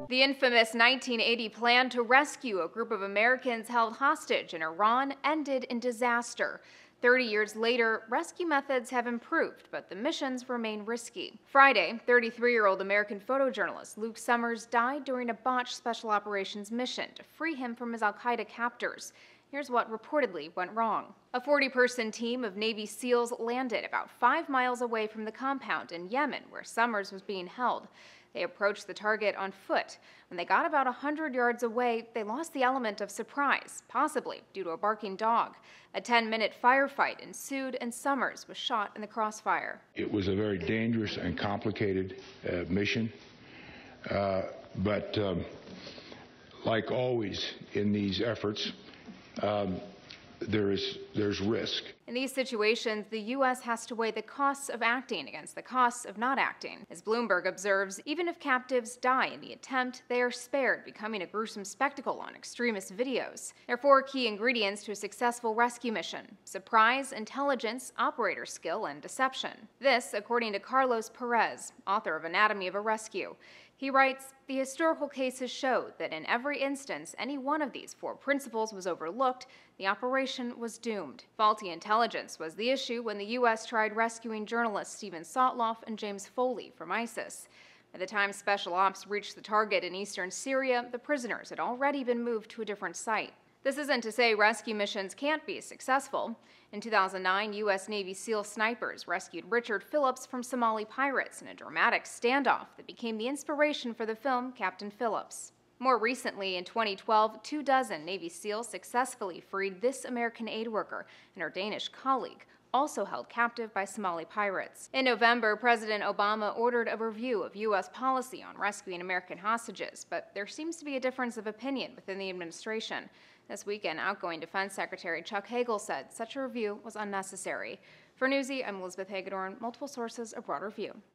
The infamous 1980 plan to rescue a group of Americans held hostage in Iran ended in disaster. 30 years later, rescue methods have improved, but the missions remain risky. Friday, 33-year-old American photojournalist Luke Summers died during a botched special operations mission to free him from his Al-Qaeda captors. Here's what reportedly went wrong. A 40-person team of Navy SEALs landed about 5 miles away from the compound in Yemen, where Summers was being held. They approached the target on foot. When they got about 100 yards away, they lost the element of surprise, possibly due to a barking dog. A 10-minute firefight ensued, and Summers was shot in the crossfire. It was a very dangerous and complicated mission, but like always in these efforts, there's risk. In these situations, the U.S. has to weigh the costs of acting against the costs of not acting. As Bloomberg observes, even if captives die in the attempt, they are spared, becoming a gruesome spectacle on extremist videos. There are 4 key ingredients to a successful rescue mission: surprise, intelligence, operator skill, and deception. This, according to Carlos Perez, author of Anatomy of a Rescue. He writes, "The historical cases show that in every instance any one of these 4 principles was overlooked, the operation was doomed." Faulty intelligence was the issue when the U.S. tried rescuing journalists Steven Sotloff and James Foley from ISIS. By the time Special Ops reached the target in eastern Syria, the prisoners had already been moved to a different site. This isn't to say rescue missions can't be successful. In 2009, U.S. Navy SEAL snipers rescued Richard Phillips from Somali pirates in a dramatic standoff that became the inspiration for the film Captain Phillips. More recently, in 2012, 24 Navy SEALs successfully freed this American aid worker and her Danish colleague, also held captive by Somali pirates. In November, President Obama ordered a review of U.S. policy on rescuing American hostages, but there seems to be a difference of opinion within the administration. This weekend, outgoing Defense Secretary Chuck Hagel said such a review was unnecessary. For Newsy, I'm Elizabeth Hagedorn. Multiple sources, a broader view.